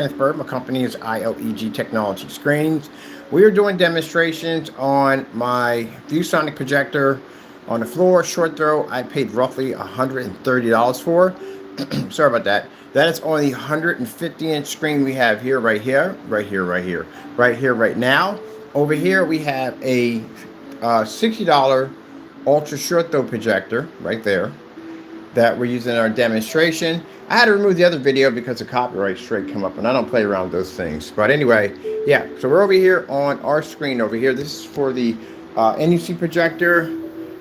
Transfer. My company is Ileg Technology Screens. We are doing demonstrations on my ViewSonic projector on the floor, short throw. I paid roughly $130 for. Sorry about that. That is on the 150-inch screen we have here, right here, right here, right here, right here, right now. Over here we have a $60 ultra short throw projector right there that we're using in our demonstration. I had to remove the other video because the copyright strike came up, and I don't play around with those things. But anyway, yeah, so we're over here on our screen over here. This is for the NEC projector.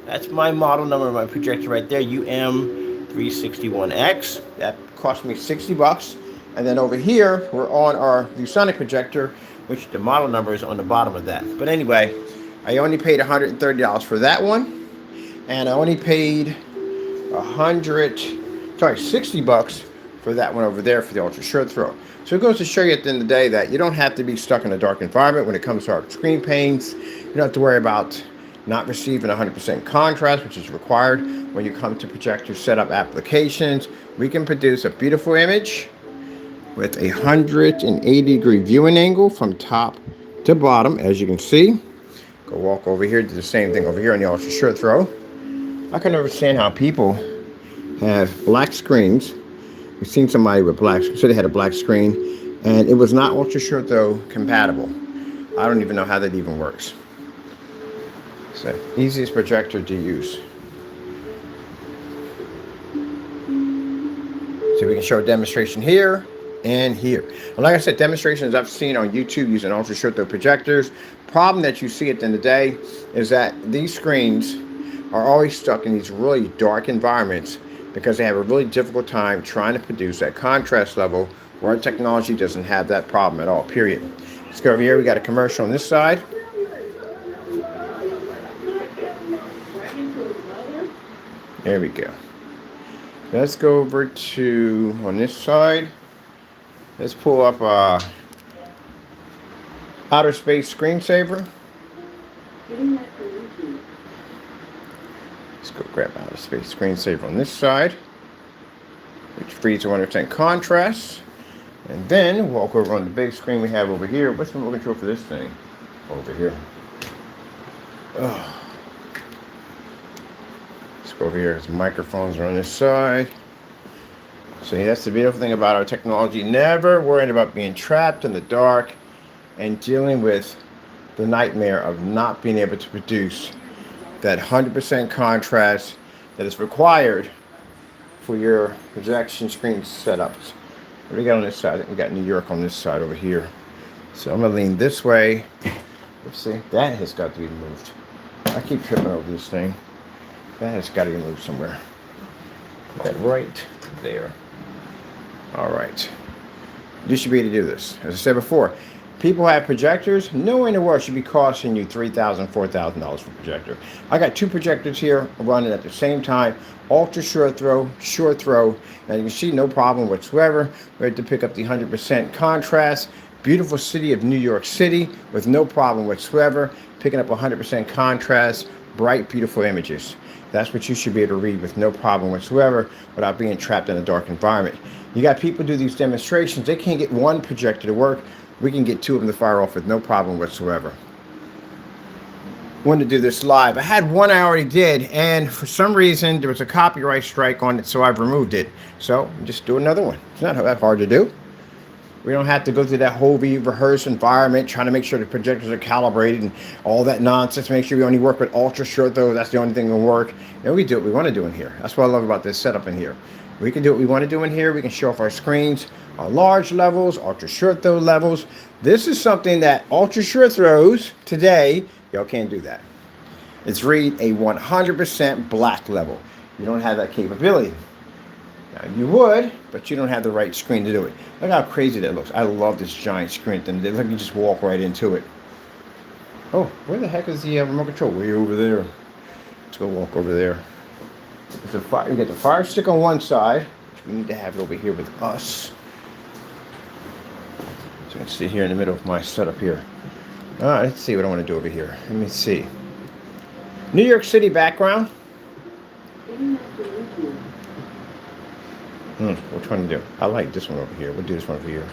That's my model number of my projector right there, UM361X. That cost me 60 bucks. And then over here, we're on our ViewSonic projector, which the model number is on the bottom of that. But anyway, I only paid $130 for that one, and I only paid 60 bucks for that one over there for the ultra short throw. So it goes to show you at the end of the day that you don't have to be stuck in a dark environment when it comes to our screen paints. You don't have to worry about not receiving 100% contrast, which is required when you come to projector setup applications. We can produce a beautiful image with a 180-degree viewing angle from top to bottom, as you can see. Go walk over here, do the same thing over here on the ultra short throw. I can understand how people have black screens. We've seen somebody with black, so they had a black screen, and it was not ultra short throw compatible. I don't even know how that even works. It's the easiest projector to use. So we can show a demonstration here and here. And like I said, demonstrations I've seen on YouTube using ultra short throw projectors. Problem that you see at the end of the day is that these screens are always stuck in these really dark environments because they have a really difficult time trying to produce that contrast level where our technology doesn't have that problem at all, period. Let's go over here. We got a commercial on this side. There we go. Let's go over to, on this side, let's pull up outer space screensaver. Let's go grab outer space screensaver on this side, which frees 100% contrast. And then walk over on the big screen we have over here. What's the remote control for this thing? Over here. Oh. Let's go over here. His microphones are on this side. So that's the beautiful thing about our technology. Never worrying about being trapped in the dark and dealing with the nightmare of not being able to produce that 100% contrast that is required for your projection screen setups. What do we got on this side? I think we got New York on this side over here. So I'm gonna lean this way. Let's see, that has got to be moved. I keep tripping over this thing. That has got to be moved somewhere. Put that right there. All right. You should be able to do this. As I said before, people have projectors. No in the world should be costing you $3,000, $4,000 for a projector. I got two projectors here running at the same time. Ultra short throw. Now you can see no problem whatsoever. We had to pick up the 100% contrast. Beautiful city of New York City with no problem whatsoever. Picking up 100% contrast. Bright, beautiful images. That's what you should be able to read with no problem whatsoever without being trapped in a dark environment. You got people do these demonstrations. They can't get one projector to work. We can get two of them to fire off with no problem whatsoever. Wanted to do this live. I had one I already did, and for some reason there was a copyright strike on it, so I've removed it. So just do another one. It's not that hard to do. We don't have to go through that whole rehearse environment, trying to make sure the projectors are calibrated and all that nonsense. Make sure we only work with ultra short though. That's the only thing that will work. And we do what we want to do in here. That's what I love about this setup in here. We can do what we want to do in here. We can show off our screens, our large levels, ultra short throw levels. This is something that ultra short throws today, y'all can't do that. It's read a 100% black level. You don't have that capability. Now you would, but you don't have the right screen to do it. Look how crazy that looks. I love this giant screen. Then look, you just walk right into it. Oh, where the heck is the remote control? Way over there. Let's go walk over there. We got the fire stick on one side, which we need to have it over here with us. So I can sit here in the middle of my setup here. All right, let's see what I want to do over here. Let me see. New York City background. Which one to do? I like this one over here. We'll do this one over here.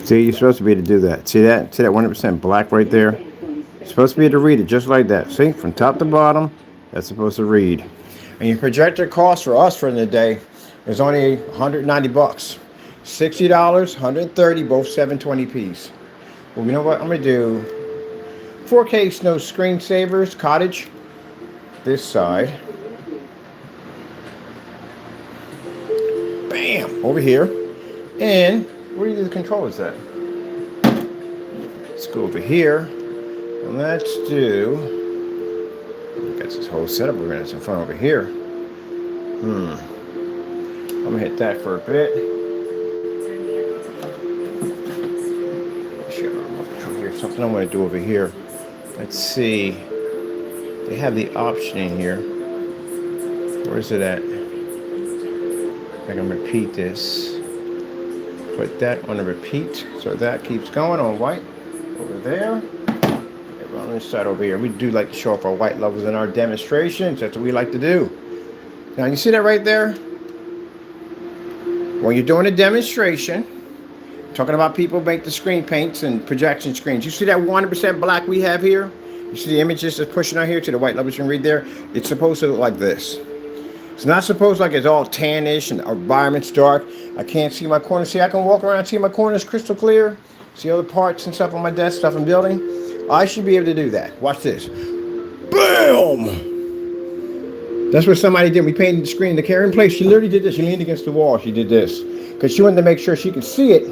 See, you're supposed to be able to do that. See that? See that 100% black right there? You're supposed to be able to read it just like that. See, from top to bottom, that's supposed to read. And your projector cost for us for the day is only 190 bucks. $60, 130, both 720p's. Well, you know what? I'm gonna do 4K Snow Screensavers Cottage. This side. Bam! Over here. And where do the controllers at? Let's go over here. And let's do. We got this whole setup. We're gonna have some fun over here. I'm gonna hit that for a bit. Here's something I'm gonna do over here. Let's see. They have the option in here. Where is it at? I can repeat this. Put that on a repeat, so that keeps going on white. Over there. Okay, on this side over here. We do like to show off our white levels in our demonstrations. That's what we like to do. Now you see that right there? When you're doing a demonstration, talking about people make the screen paints and projection screens. You see that 100% black we have here? You see the images that's pushing out here to the white levels you can read there? It's supposed to look like this. It's not supposed like it's all tannish and our environment's dark. I can't see my corners. See, I can walk around and see my corners crystal clear. See other parts and stuff on my desk, stuff I'm building. I should be able to do that. Watch this. Boom! That's what somebody did. We painted the screen, the carrying place. She literally did this. She leaned against the wall. She did this because she wanted to make sure she could see it.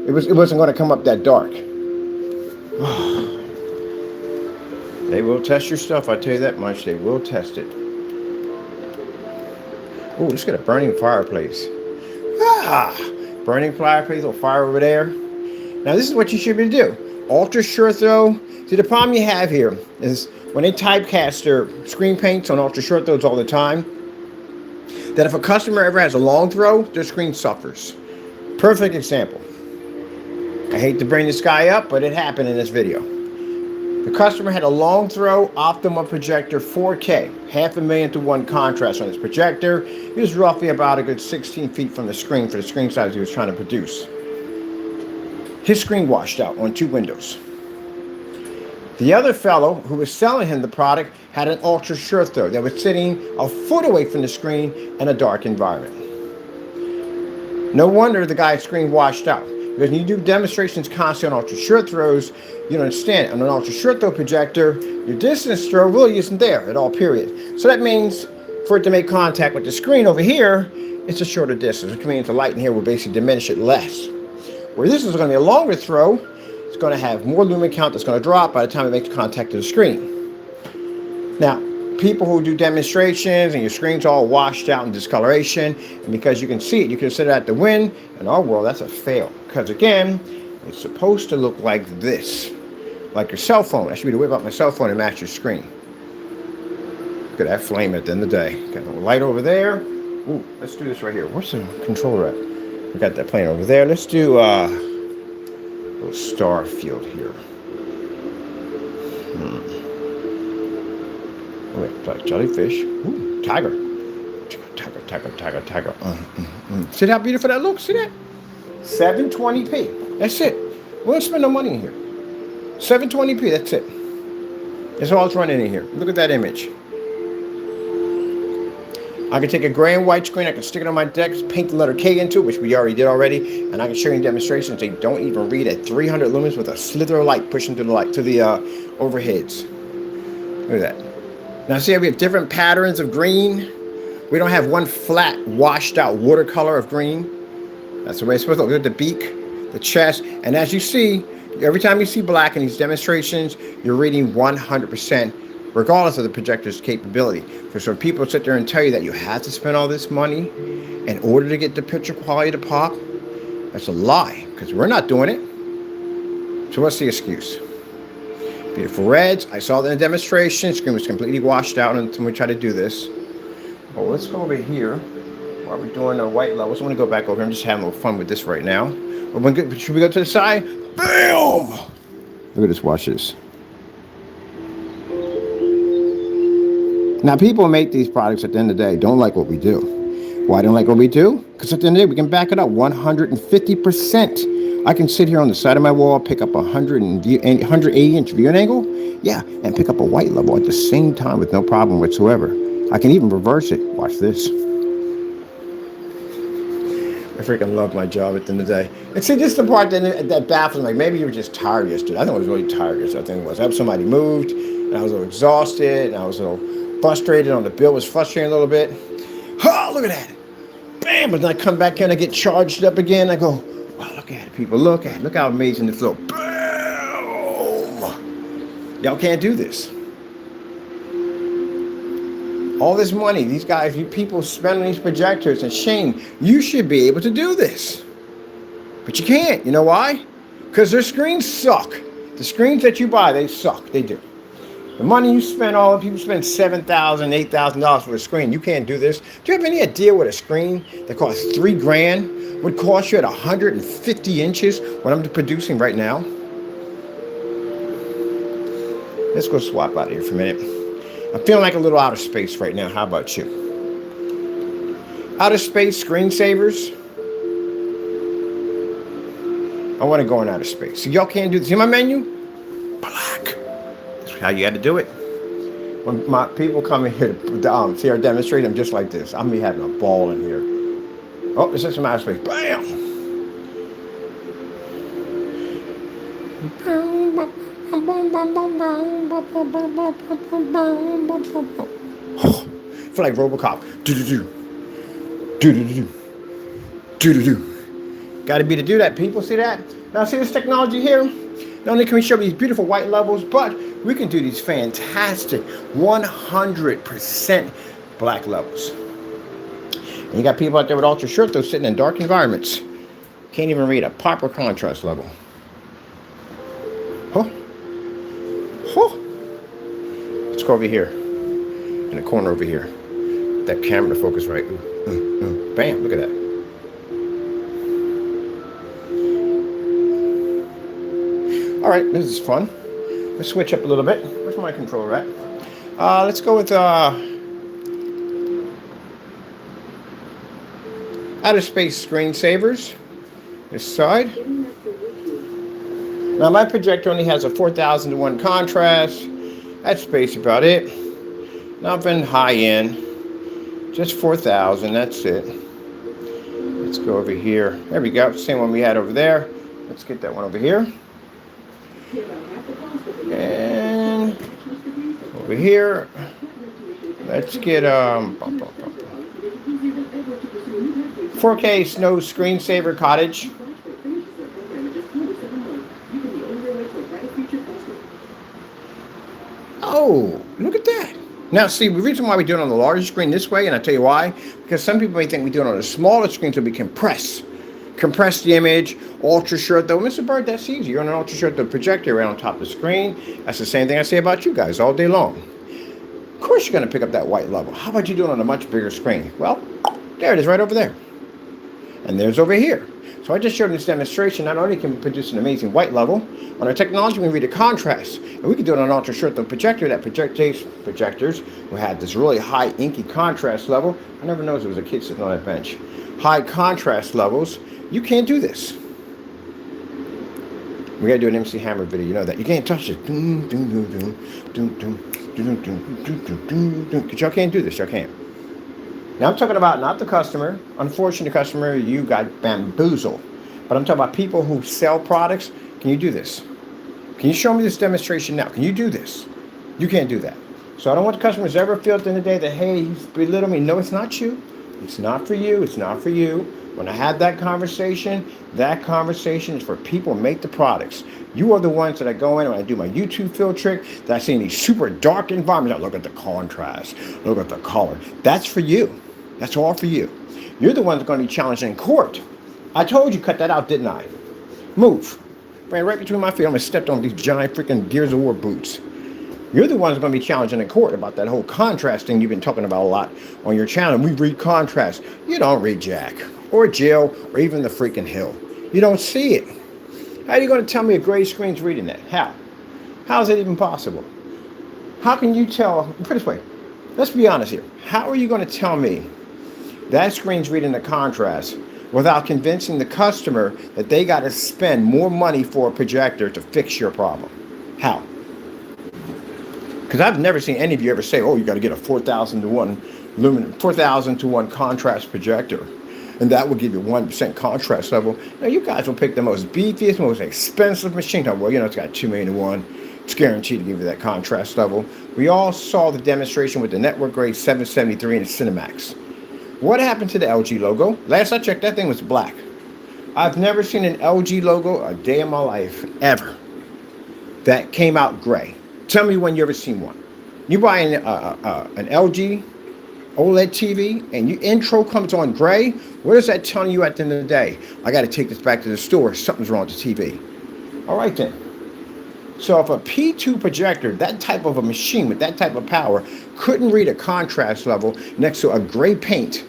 It wasn't going to come up that dark. They will test your stuff. I tell you that much. They will test it. Oh, let's get a burning fireplace. Burning fireplace, little fire over there. Now this is what you should be able to do. Ultra sure throw. See, the problem you have here is when they typecast their screen paints on ultra short throws all the time, that if a customer ever has a long throw, their screen suffers. Perfect example. I hate to bring this guy up, but it happened in this video. The customer had a long throw Optima projector 4K, 500,000 to 1 contrast on his projector. He was roughly about a good 16 feet from the screen for the screen size he was trying to produce. His screen washed out on 2 windows. The other fellow who was selling him the product had an ultra short throw that was sitting a foot away from the screen in a dark environment. No wonder the guy's screen washed out. Because when you do demonstrations constantly on ultra short throws, you don't understand. On an ultra short throw projector, your distance throw really isn't there at all, period. So that means for it to make contact with the screen over here, it's a shorter distance, which means the light in here will basically diminish it less. Where this is going to be a longer throw, it's going to have more lumen count that's going to drop by the time it makes contact to the screen. Now, people who do demonstrations and your screen's all washed out in discoloration, and because you can see it, you consider that the win. In our world, that's a fail. Because again, it's supposed to look like this. Like your cell phone. I should be able to whip out my cell phone and match your screen. Look at that flame at the end of the day. Got a little light over there. Ooh, let's do this right here. Where's the controller at? We got that playing over there. Let's do a little star field here. Wait, like jellyfish. Ooh, tiger. Tiger. See how beautiful that looks? See that? 720p. That's it. We don't spend no money in here. 720p, that's it. That's all it's running in here. Look at that image. I can take a gray and white screen, I can stick it on my desk, paint the letter K into it, which we already did already, and I can show you in demonstrations. They don't even read at 300 lumens with a slither of light pushing through the light to the overheads. Look at that. Now see how we have different patterns of green? We don't have one flat, washed out watercolor of green. That's the way it's supposed to look. Look at the beak, the chest, and as you see, every time you see black in these demonstrations, you're reading 100%, regardless of the projector's capability. So when people sit there and tell you that you have to spend all this money in order to get the picture quality to pop, that's a lie, because we're not doing it. So what's the excuse? Beautiful reds. I saw that in a demonstration. Screen was completely washed out until we try to do this. Well, let's go over here. While we're doing our white levels, I want to go back over here. I'm just having a little fun with this right now. Should we go to the side? Bam! Look at this, watch this. Now, people who make these products at the end of the day don't like what we do. Why don't like what we do? Because at the end of the day, we can back it up 150%. I can sit here on the side of my wall, pick up a 180-inch viewing angle, yeah, and pick up a white level at the same time with no problem whatsoever. I can even reverse it. Watch this. I freaking love my job at the end of the day. And see, this is the part that baffles me. Like, maybe you were just tired yesterday. I think I was really tired yesterday. I think it was. I had somebody moved, and I was a little exhausted, and I was a little frustrated on the bill. Was frustrating a little bit. Oh, look at that. Bam! But then I come back in, I get charged up again. I go, wow, look at it, people. Look at it. Look how amazing this looks. Boom! Y'all can't do this. All this money, these guys, you people spend on these projectors, and Shane, you should be able to do this. But you can't. You know why? Because their screens suck. The screens that you buy, they suck. They do. The money you spend, all the people spend $7,000, $8,000 for a screen. You can't do this. Do you have any idea what a screen that costs $3,000 would cost you at 150 inches what I'm producing right now? Let's go swap out of here for a minute. I'm feeling like a little out of space right now. How about you? Out of space screensavers. I want to go in outer space. So y'all can't do this. See my menu? Black. That's how you got to do it. When my people come in here to see our demonstration, I'm just like this. I'm be having a ball in here. Oh, there's some outer space. Bam! Oh, feel like Robocop. Do-do-do. Do-do-do. Do-do-do. Got to be to do that, people. See that? Now, see this technology here? Not only can we show these beautiful white levels, but we can do these fantastic 100% black levels. And you got people out there with ultra short, though, sitting in dark environments. Can't even read a proper contrast level. Huh? Huh? Let's go over here. In the corner over here. That camera to focus right. Bam, look at that. All right, this is fun. Let's switch up a little bit. Where's my controller at? Let's go with outer space screensavers. This side. Now my projector only has a 4,000 to 1 contrast. That's basically about it. Nothing high end. Just 4,000. That's it. Let's go over here. There we go. Same one we had over there. Let's get that one over here. And over here, let's get 4K Snow Screensaver Cottage. Oh, look at that. Now, see, the reason why we do it on the larger screen this way, and I'll tell you why, because some people may think we do it on a smaller screen so we compress the image, ultra short though. Mr. Bird, that's easy. You're on an ultra short, the projector right on top of the screen. That's the same thing I say about you guys all day long. Of course you're going to pick up that white level. How about you do it on a much bigger screen? Well, there it is right over there. And there's over here. So I just showed in this demonstration, not only can we produce an amazing white level, on our technology we can read the contrast. And we can do it on an ultra short projector that projectors who had this really high inky contrast level. I never noticed there was a kid sitting on that bench. High contrast levels. You can't do this. We gotta do an MC Hammer video, you know that. You can't touch it. Because y'all can't do this, y'all can't. Now I'm talking about not the customer. Unfortunately, customer, you got bamboozled. But I'm talking about people who sell products. Can you do this? Can you show me this demonstration now? Can you do this? You can't do that. So I don't want the customers to ever feel at the end of the day that, hey, he's belittling me. No, it's not you. It's not for you. It's not for you. When I had that conversation is for people who make the products. You are the ones that I go in when I do my YouTube field trick, that I see in these super dark environments. Look at the contrast. Look at the color. That's for you. That's all for you. You're the ones that are going to be challenged in court. I told you cut that out, didn't I? Move. Ran right between my feet. I almost stepped on these giant freaking Gears of War boots. You're the ones that are going to be challenging in court about that whole contrast thing you've been talking about a lot on your channel. We read contrast. You don't read jack. Or jail, or even the freaking hill. You don't see it. How are you going to tell me a gray screen's reading that? How? How is it even possible? How can you tell, put it this way, let's be honest here. How are you going to tell me that screen's reading the contrast without convincing the customer that they got to spend more money for a projector to fix your problem? How? Because I've never seen any of you ever say, oh, you got to get a 4,000 to 1 4,000 to 1 contrast projector, and that will give you 1% contrast level. Now, you guys will pick the most beefiest, most expensive machine. Well, you know, it's got 2 million to 1. It's guaranteed to give you that contrast level. We all saw the demonstration with the network grade 773 and the Cinemax. What happened to the LG logo? Last I checked, that thing was black. I've never seen an LG logo a day in my life, ever, that came out gray. Tell me when you ever seen one. You buy an LG OLED TV and your intro comes on gray. What is that telling you at the end of the day? I got to take this back to the store. Something's wrong with the TV. All right then. So if a P2 projector, that type of a machine with that type of power, couldn't read a contrast level next to a gray paint,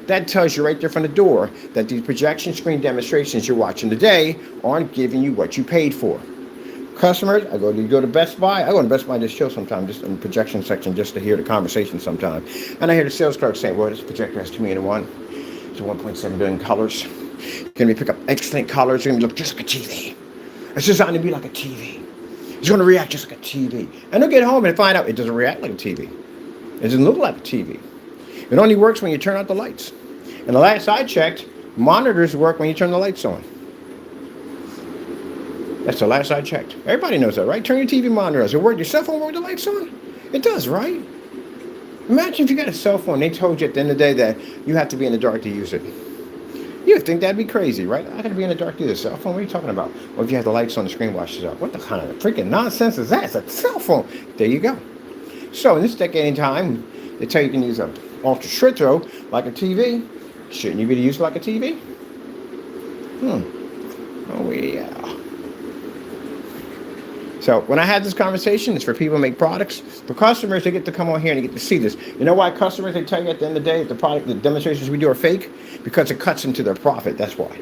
that tells you right there from the door that these projection screen demonstrations you're watching today aren't giving you what you paid for. Customers, I go to Best Buy. I go to Best Buy just chill sometime, just in the projection section, just to hear the conversation sometime. And I hear the sales clerk saying, well, this projector has 2 million to 1. It's 1.7 billion colors. Can we pick up excellent colors? It's going to look just like a TV. It's designed to be like a TV. It's going to react just like a TV. And they'll get home and find out it doesn't react like a TV. It doesn't look like a TV. It only works when you turn out the lights. And the last I checked, monitors work when you turn the lights on. That's the last I checked. Everybody knows that, right? Turn your TV monitor on. Does it work? Your cell phone work with the lights on? It does, right? Imagine if you got a cell phone, they told you at the end of the day that you have to be in the dark to use it. You would think that'd be crazy, right? I gotta be in the dark to use a cell phone. What are you talking about? Well, if you have the lights on, the screen washes out. What the kind of freaking nonsense is that? It's a cell phone. There you go. So in this decade and time, they tell you can use an ultra short throw like a TV. Shouldn't you be used like a TV? Oh yeah. So when I had this conversation, it's for people who make products. For customers, they get to come on here and they get to see this. You know why customers, they tell you at the end of the day, the demonstrations we do are fake? Because it cuts into their profit, that's why.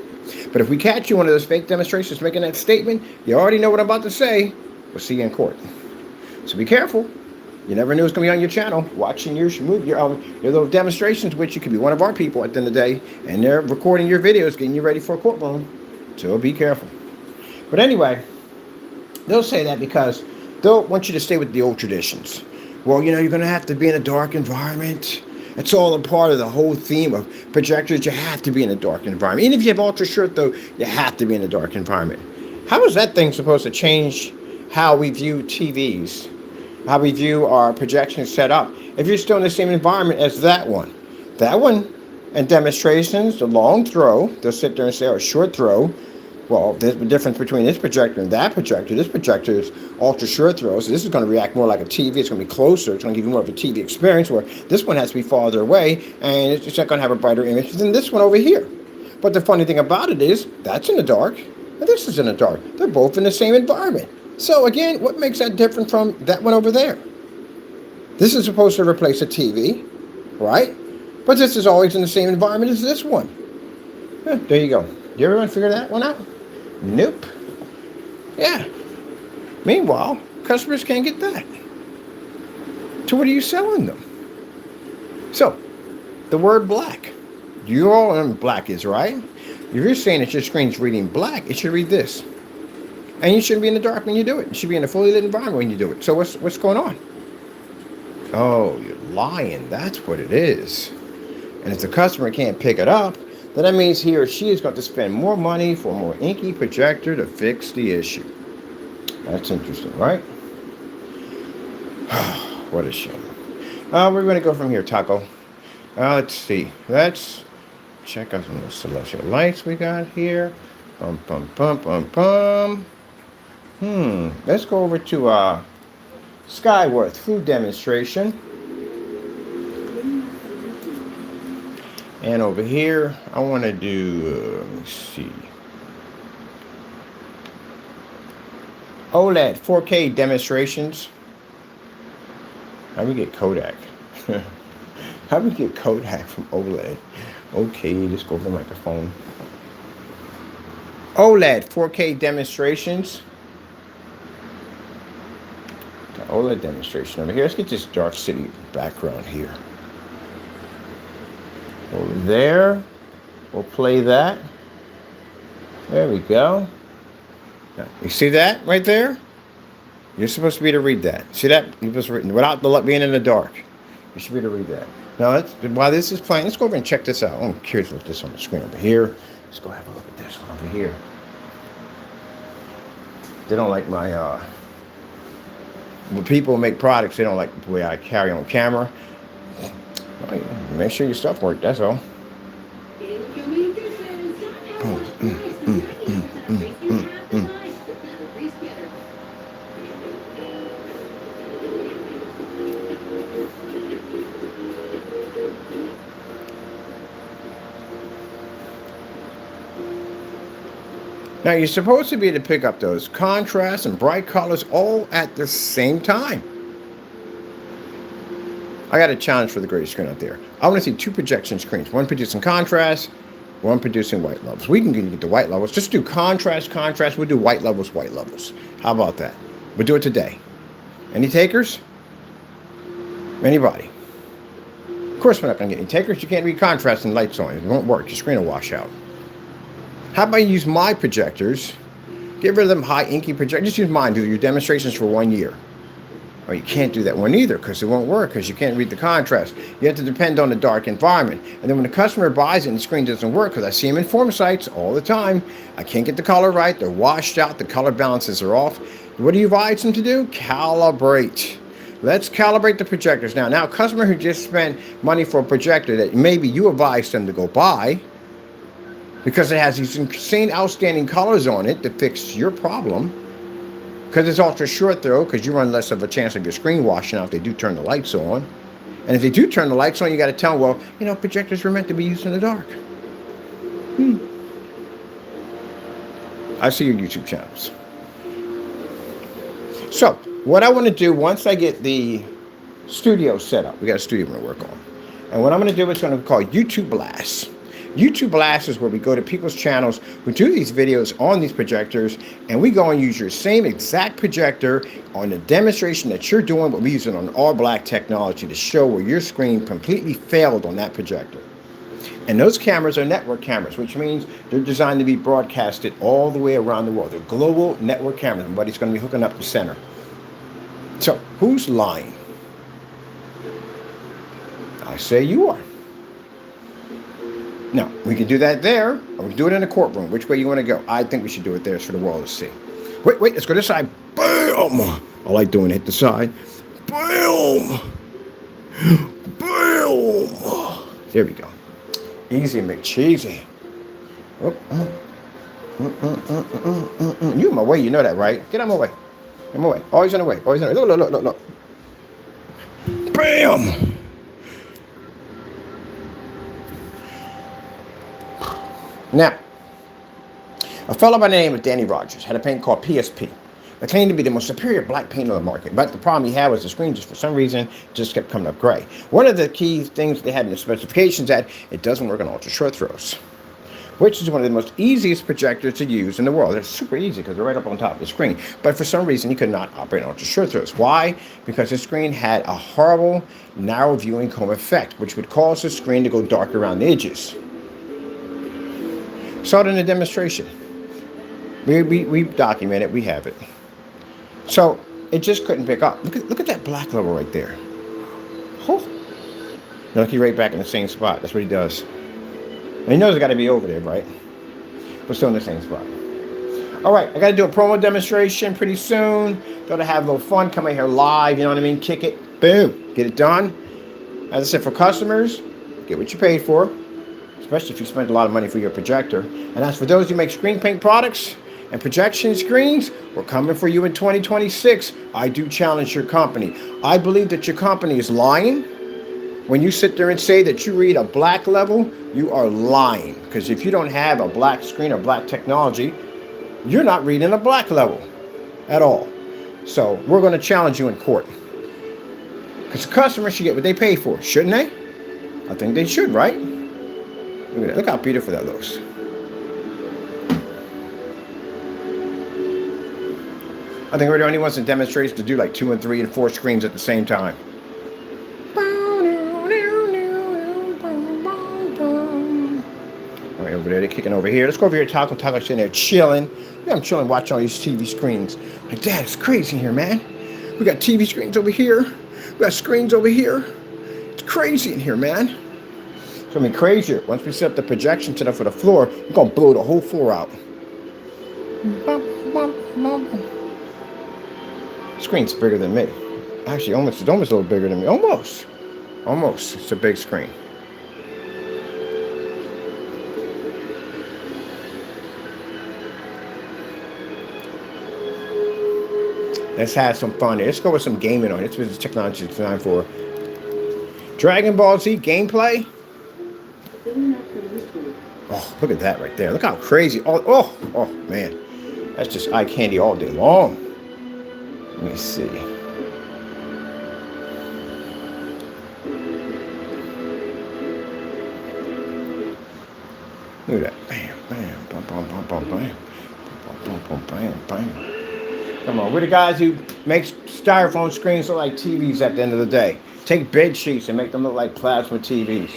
But if we catch you one of those fake demonstrations making that statement, you already know what I'm about to say. We'll see you in court. So be careful. You never knew it was going to be on your channel, watching your little demonstrations, which you could be one of our people at the end of the day, and they're recording your videos, getting you ready for a courtroom. So be careful. But anyway, they'll say that because they'll want you to stay with the old traditions. Well, you know, you're going to have to be in a dark environment. It's all a part of the whole theme of projectors. You have to be in a dark environment. Even if you have ultra short, though, you have to be in a dark environment. How is that thing supposed to change how we view TVs, how we view our projection setup, if you're still in the same environment as that one? That one, and demonstrations, the long throw, they'll sit there and say, oh, short throw. Well, there's a difference between this projector and that projector. This projector is ultra short throw, so this is going to react more like a TV. It's going to be closer. It's going to give you more of a TV experience, where this one has to be farther away, and it's not going to have a brighter image than this one over here. But the funny thing about it is, that's in the dark, and this is in the dark. They're both in the same environment. So again, what makes that different from that one over there? This is supposed to replace a TV, right? But this is always in the same environment as this one. There you go. You ever figure that one out? Nope. Yeah. Meanwhile, customers can't get that. So what are you selling them? So, the word black. You all know what black is, right? If you're saying that your screen's reading black, it should read this. And you shouldn't be in the dark when you do it. You should be in a fully lit environment when you do it. So what's going on? Oh, you're lying. That's what it is. And if the customer can't pick it up, then that means he or she is going to spend more money for a more inky projector to fix the issue. That's interesting, right? What a shame. We're going to go from here, Taco. Let's see. Let's check out some of the celestial lights we got here. Bum, bum, bum, bum, bum. Let's go over to Skyworth food demonstration. And over here, I want to do, let me see, OLED 4K demonstrations. How do we get Kodak? How do we get Kodak from OLED? Okay, let's go over the microphone. OLED 4K demonstrations. OLED demonstration over here. Let's get this dark city background here. Over there. We'll play that. There we go. Now, you see that right there? You're supposed to be able to read that. See that? You're supposed to read without being in the dark. You should be able to read that. Now, while this is playing, let's go over and check this out. I'm curious about this on the screen over here. Let's go have a look at this one over here. They don't like my, when people make products, they don't like the way I carry on camera. Well, make sure your stuff works, that's all. Now, you're supposed to be able to pick up those contrasts and bright colors all at the same time. I got a challenge for the greatest screen out there. I want to see 2 projection screens, one producing contrast, one producing white levels. We can get the white levels. Just do contrast. We'll do white levels. How about that? We'll do it today. Any takers? Anybody? Of course we're not going to get any takers. You can't read contrast and lights on. It won't work. Your screen will wash out. How about you use my projectors? Get rid of them high inky projectors. Just use mine. Do your demonstrations for 1 year. Or you can't do that one either because it won't work because you can't read the contrast. You have to depend on the dark environment. And then when the customer buys it and the screen doesn't work, because I see them in form sites all the time, I can't get the color right. They're washed out. The color balances are off. What do you advise them to do? Calibrate. Let's calibrate the projectors. Now, a customer who just spent money for a projector that maybe you advised them to go buy, because it has these insane outstanding colors on it to fix your problem, because it's ultra short throw, because you run less of a chance of your screen washing out if they do turn the lights on. And if they do turn the lights on, you got to tell them, well, you know, projectors were meant to be used in the dark. I see your YouTube channels. So what I want to do once I get the studio set up, we got a studio we're going to work on. And what I'm going to do is going to call YouTube Blast. YouTube Blast is where we go to people's channels who do these videos on these projectors, and we go and use your same exact projector on the demonstration that you're doing, but we use it on all black technology to show where your screen completely failed on that projector. And those cameras are network cameras, which means they're designed to be broadcasted all the way around the world. They're global network cameras. Everybody's going to be hooking up the center. So who's lying? I say you are. No, we can do that there, or we can do it in a courtroom. Which way you want to go? I think we should do it there for the world to see. Wait, let's go this side. Bam! I like doing it, hit the side. Bam! Bam! There we go. Easy, McCheesy. You in my way, you know that, right? Get out of my way. Get in my way. Always in the way. Always in the way. Look. Bam! Now, a fellow by the name of Danny Rogers had a paint called PSP. It claimed to be the most superior black paint on the market, but the problem he had was the screen just for some reason just kept coming up gray. One of the key things they had in the specifications that it doesn't work on ultra short throws, which is one of the most easiest projectors to use in the world. They're super easy because they're right up on top of the screen, but for some reason he could not operate on ultra short throws. Why? Because the screen had a horrible narrow viewing cone effect, which would cause the screen to go dark around the edges. Saw it in the demonstration. We documented, we have it. So it just couldn't pick up. Look at that black level right there. Oh. Now look, he's right back in the same spot. That's what he does. And he knows it's got to be over there, right? But still in the same spot. All right, I got to do a promo demonstration pretty soon. Got to have a little fun. Come in here live, you know what I mean? Kick it. Boom. Get it done. As I said, for customers, get what you paid for. Especially if you spend a lot of money for your projector. And as for those who make screen paint products and projection screens, we're coming for you in 2026. I do challenge your company. I believe that your company is lying. When you sit there and say that you read a black level, you are lying. Because if you don't have a black screen or black technology, you're not reading a black level at all. So we're going to challenge you in court. Because the customer should get what they pay for, shouldn't they? I think they should, right? Look at that. Look how beautiful that looks. I think we're the only ones that demonstrates to do like 2 and 3 and 4 screens at the same time. All right, over there, they're kicking over here. Let's go over here. Taco's sitting there chilling. Yeah, I'm chilling, watching all these TV screens. Like, Dad, it's crazy in here, man. We got TV screens over here. We got screens over here. It's crazy in here, man. It's gonna be crazier. Once we set up the projection setup for the floor, we're gonna blow the whole floor out. Screen's bigger than me. Actually, it's almost a little bigger than me. Almost. It's a big screen. Let's have some fun here. Let's go with some gaming on it. That's what this technology is designed for. Dragon Ball Z gameplay. Oh, look at that right there. Look how crazy. Oh, man. That's just eye candy all day long. Let me see. Look at that. Bam, bam, bam, bam, bam, bam, bam. Bam, bam, bam, bam. Come on, we're the guys who make styrofoam screens look like TVs at the end of the day. Take bed sheets and make them look like plasma TVs.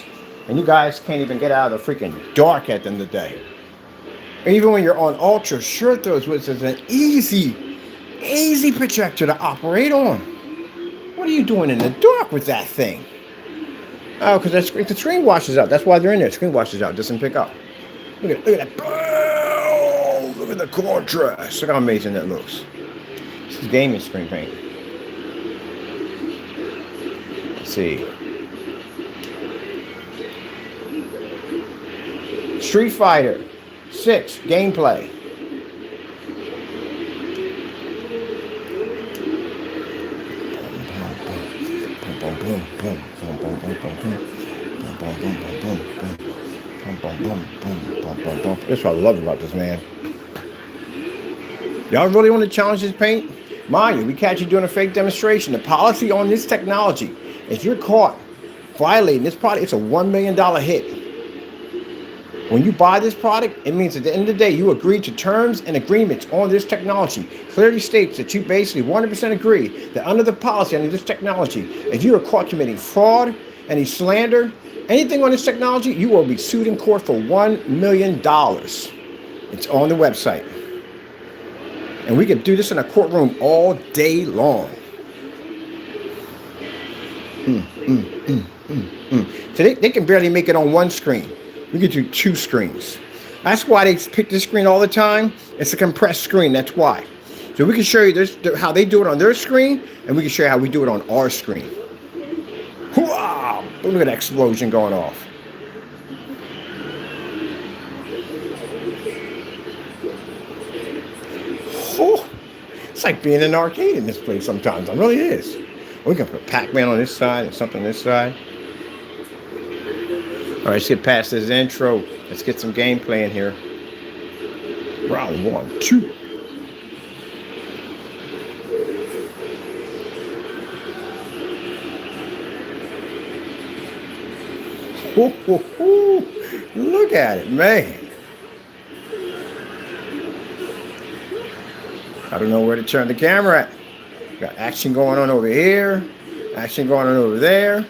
And you guys can't even get out of the freaking dark at the end of the day. Even when you're on ultra short throws, which is an easy projector to operate on. What are you doing in the dark with that thing? Oh, because the screen washes out. That's why they're in there. The screen washes out, doesn't pick up. Look at that. Oh, look at the contrast. Look how amazing that looks. This is gaming screen paint. Let's see. Street Fighter 6 gameplay. That's what I love about this, man. Y'all really want to challenge this paint? Mind you, we catch you doing a fake demonstration. The policy on this technology, if you're caught violating this product, it's a $1 million hit. When you buy this product, it means at the end of the day, you agree to terms and agreements on this technology. Clearly states that you basically 100% agree that under the policy, under this technology, if you are caught committing fraud, any slander, anything on this technology, you will be sued in court for $1 million. It's on the website. And we can do this in a courtroom all day long. So they can barely make it on one screen. We could do 2 screens. That's why they pick this screen all the time. It's a compressed screen, that's why. So we can show you this, how they do it on their screen, and we can show you how we do it on our screen. Wow! Look at that explosion going off. Oh, it's like being in an arcade in this place sometimes. It really is. We can put Pac-Man on this side and something on this side. All right, let's get past this intro. Let's get some gameplay in here. Round 1, 2. Look at it, man. I don't know where to turn the camera at. Got action going on over here. Action going on over there.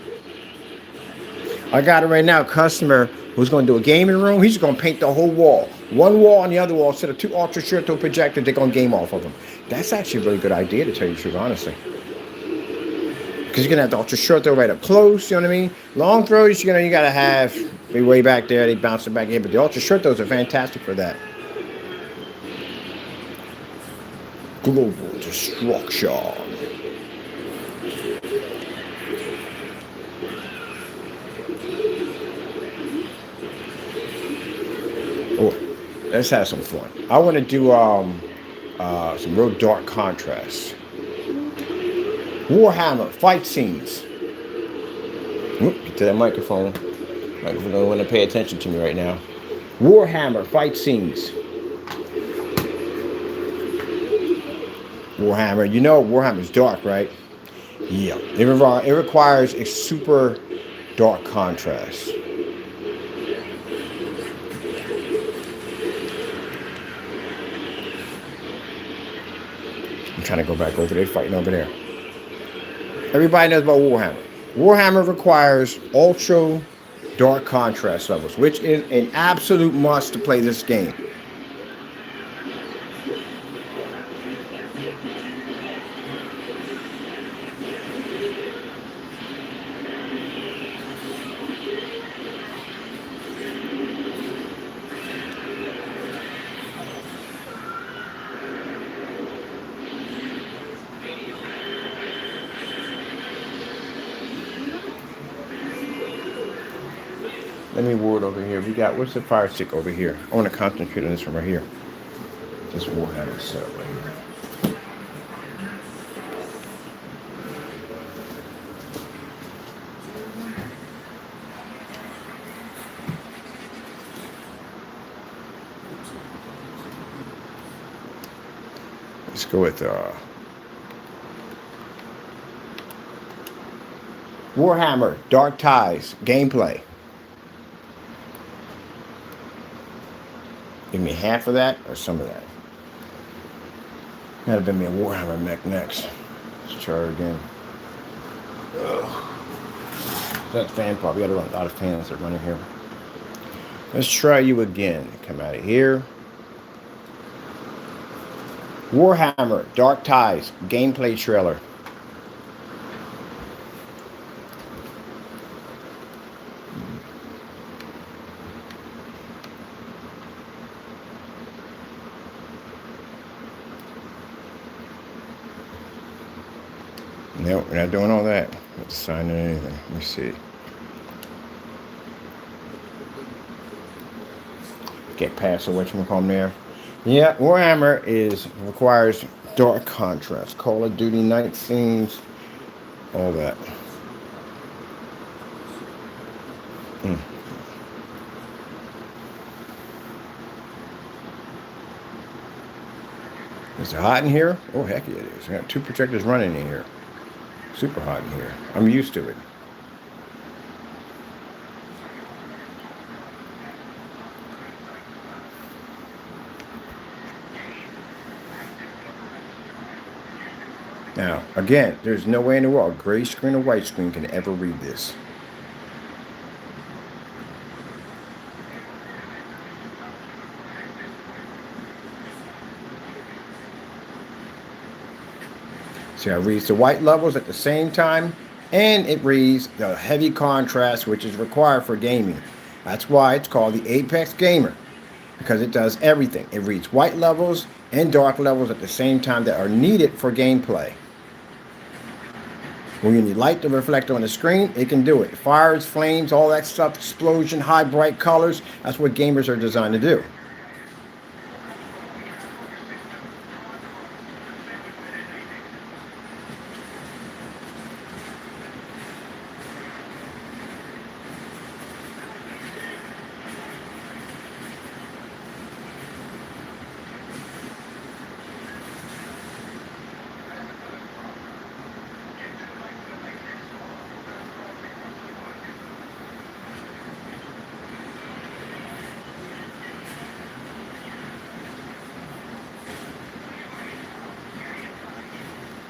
I got it right now. Customer who's going to do a gaming room. He's going to paint the whole wall. One wall and the other wall. Instead of 2 ultra short throw projectors, they're going to game off of them. That's actually a really good idea, to tell you the truth, honestly. Because you're going to have the ultra short throw right up close, you know what I mean? Long throws, you got to have, be way back there, they bounce it back in. But the ultra short throws are fantastic for that. Global destruction. Oh, let's have some fun. I want to do some real dark contrast. Warhammer fight scenes. Get to that microphone. Microphone don't want to pay attention to me right now. Warhammer fight scenes. Warhammer, you know Warhammer's dark, right? Yeah, it requires a super dark contrast. trying to go back over there, fighting over there. Everybody knows about Warhammer. Warhammer requires ultra dark contrast levels, which is an absolute must to play this game. Let me ward over here. We got, what's the fire stick over here? I want to concentrate on this one right here. This Warhammer setup right here. Let's go with Warhammer Dark Ties gameplay. Give me half of that or some of that. Gotta bring me a Warhammer mech next. Let's try it again. Ugh. That fan pop. We got a lot of fans that are running here. Let's try you again. Come out of here. Warhammer Dark Ties gameplay trailer. Nope, we're not doing all that. Not signing anything. Let me see. Get past the whatchamacallit there. Yeah, Warhammer requires dark contrast. Call of Duty night scenes, all that. Is it hot in here? Oh, heck yeah, it is. I got 2 projectors running in here. Super hot in here. I'm used to it. Now, again, there's no way in the world gray screen or white screen can ever read this. See how it reads the white levels at the same time, and it reads the heavy contrast, which is required for gaming. That's why it's called the Apex Gamer, because it does everything. It reads white levels and dark levels at the same time that are needed for gameplay. When you need light to reflect on the screen, it can do it. Fires, flames, all that stuff, explosion, high bright colors, that's what gamers are designed to do.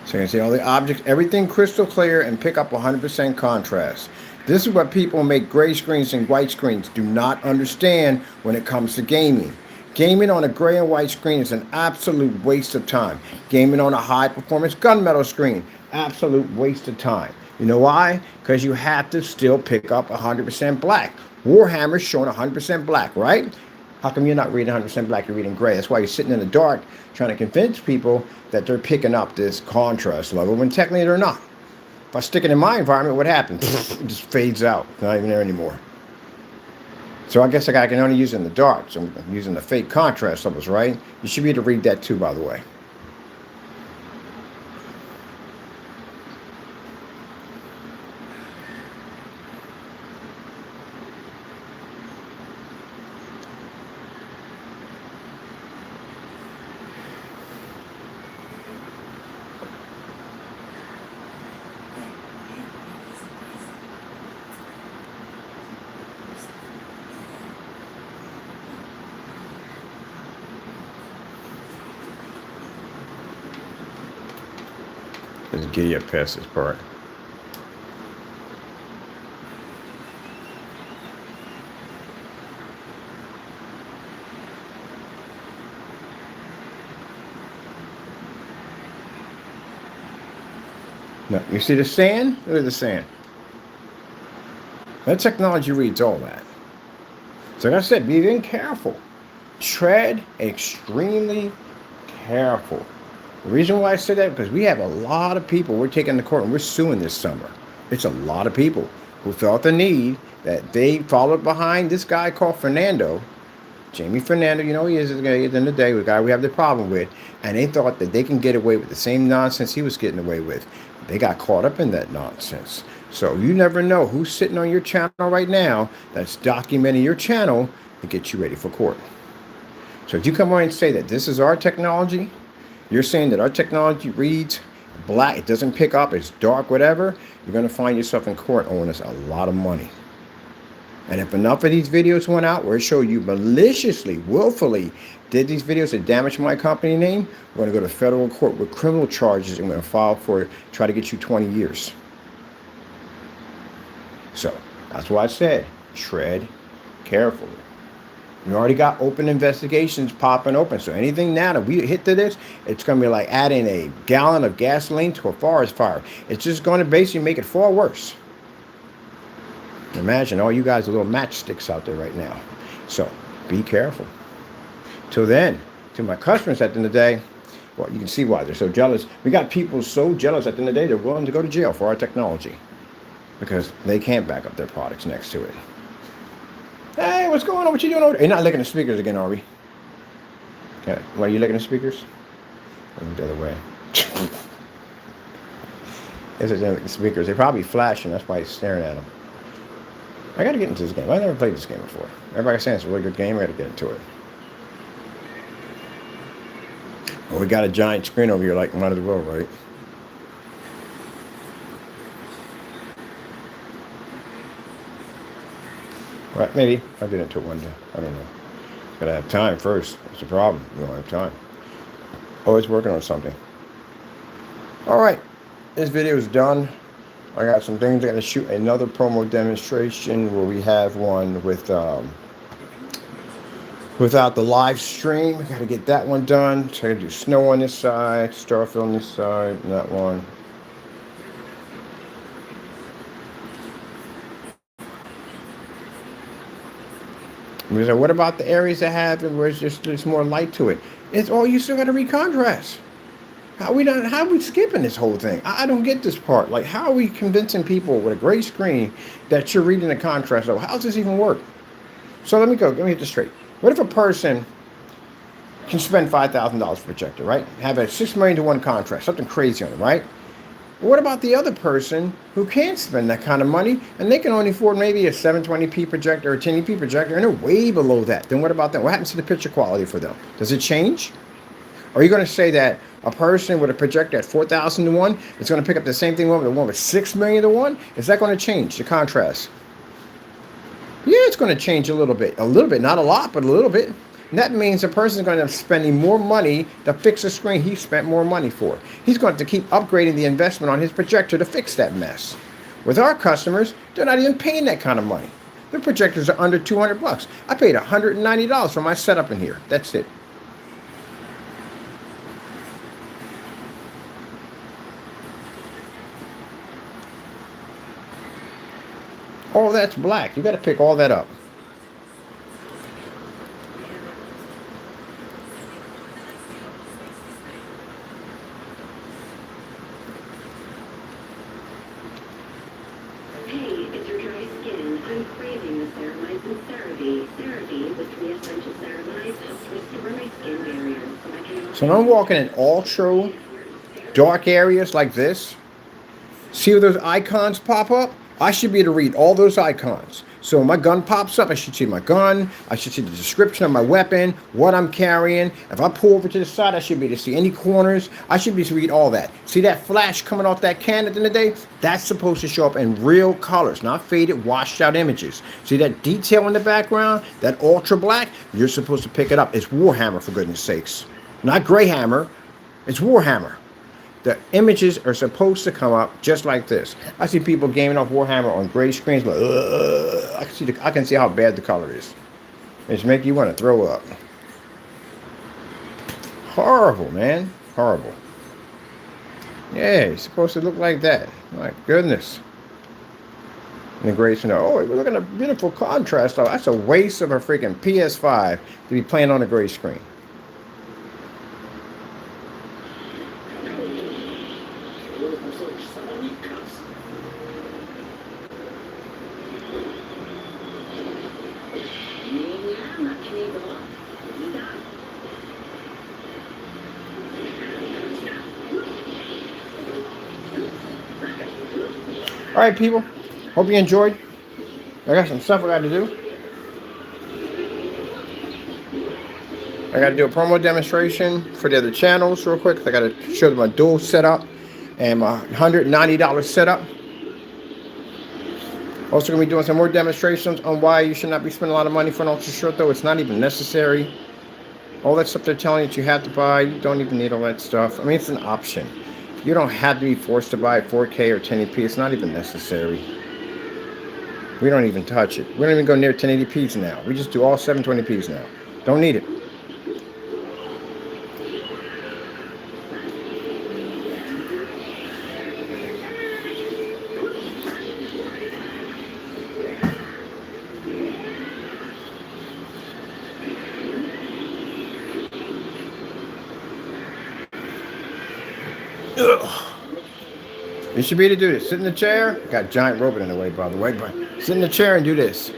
So you can see all the objects, everything crystal clear and pick up 100% contrast. This is what people make gray screens and white screens do not understand when it comes to gaming. Gaming on a gray and white screen is an absolute waste of time. Gaming on a high performance gunmetal screen, absolute waste of time. You know why? Because you have to still pick up 100% black. Warhammer's showing 100% black, right? How come you're not reading 100% black, you're reading gray? That's why you're sitting in the dark trying to convince people that they're picking up this contrast level when technically they're not. If I stick it in my environment, what happens? It just fades out. It's not even there anymore. So I guess I can only use it in the dark. So I'm using the fake contrast levels, right? You should be able to read that too, by the way. Let's get you past this part. Now, you see the sand? Look at the sand. That technology reads all that. So like I said, be very careful. Tread extremely careful. The reason why I say that, because we have a lot of people we're taking to court and we're suing this summer. It's a lot of people who felt the need that they followed behind this guy called Fernando. Jamie Fernando, you know he is, at the end of the day, the guy we have the problem with. And they thought that they can get away with the same nonsense he was getting away with. They got caught up in that nonsense. So you never know who's sitting on your channel right now that's documenting your channel to get you ready for court. So if you come on and say that this is our technology, you're saying that our technology reads black, it doesn't pick up, it's dark, whatever, you're going to find yourself in court owing us a lot of money. And if enough of these videos went out where it showed you maliciously, willfully did these videos that damage my company name, we're going to go to federal court with criminal charges and we're going to file for, try to get you 20 years. So that's why I said, tread carefully. We already got open investigations popping open. So anything now that we hit to this, it's going to be like adding a gallon of gasoline to a forest fire. It's just going to basically make it far worse. Imagine all you guys are little matchsticks out there right now. So be careful. Till then, to my customers at the end of the day, well, you can see why they're so jealous. We got people so jealous at the end of the day, they're willing to go to jail for our technology because they can't back up their products next to it. Hey, what's going on? What you doing over there? You're not looking at speakers again, are we? Okay. Why are you looking at speakers? Look the other way. This is looking at speakers. They're probably flashing. That's why he's staring at them. I got to get into this game. I've never played this game before. Everybody's saying it's a really good game. I got to get into it. Well, we got a giant screen over here like might as well, right? Right, maybe. I'll get into it one day. I don't know. Gotta have time first. That's the problem. You don't have time. Always working on something. Alright. This video is done. I got some things. I gotta shoot another promo demonstration where we have one with without the live stream. I gotta get that one done. So I gotta do snow on this side, starfield on this side, and that one. So what about the areas that have it where it's just there's more light to it? It's all you still got to recontrast. How are we skipping this whole thing? I don't get this part. Like, how are we convincing people with a gray screen that you're reading the contrast? So how does this even work? So let me get this straight. What if a person can spend $5,000 for a projector, right? Have a 6 million to 1 contrast, something crazy on it, right? What about the other person who can't spend that kind of money and they can only afford maybe a 720p projector or a 1080p projector and they're way below that? Then what about them? What happens to the picture quality for them? Does it change? Are you going to say that a person with a projector at 4,000 to 1 is going to pick up the same thing with the one with 6 million to 1? Is that going to change the contrast? Yeah, it's going to change a little bit, not a lot, but a little bit. And that means the person is going to end up spending more money to fix a screen he spent more money for. He's going to keep upgrading the investment on his projector to fix that mess. With our customers, they're not even paying that kind of money. Their projectors are under 200 bucks. I paid $190 for my setup in here. That's it. All that's black. You got to pick all that up. So when I'm walking in ultra dark areas like this, see where those icons pop up? I should be able to read all those icons. So when my gun pops up, I should see my gun, I should see the description of my weapon, what I'm carrying. If I pull over to the side, I should be able to see any corners. I should be able to read all that. See that flash coming off that can at the end of the day? That's supposed to show up in real colors, not faded, washed out images. See that detail in the background, that ultra black? You're supposed to pick it up. It's Warhammer, for goodness sakes. Not Greyhammer, it's Warhammer. The images are supposed to come up just like this. I see people gaming off Warhammer on gray screens, but I can see how bad the color is. It's making you want to throw up. Horrible, man. Horrible. Yeah, it's supposed to look like that. My goodness. And the gray screen. Oh, we're looking at a beautiful contrast. Oh, that's a waste of a freaking PS5 to be playing on a gray screen. All right, people. Hope you enjoyed. I got some stuff I got to do. I got to do a promo demonstration for the other channels real quick. I got to show them my dual setup and my $190 setup. Also going to be doing some more demonstrations on why you should not be spending a lot of money for an ultra short, though. It's not even necessary. All that stuff they're telling you that you have to buy, you don't even need all that stuff. I mean, it's an option. You don't have to be forced to buy 4K or 1080p. It's not even necessary. We don't even touch it. We don't even go near 1080p's now. We just do all 720p's now. Don't need it. Ugh. You should be able to do this. Sit in the chair. Got a giant robot in the way, by the way, but sit in the chair and do this.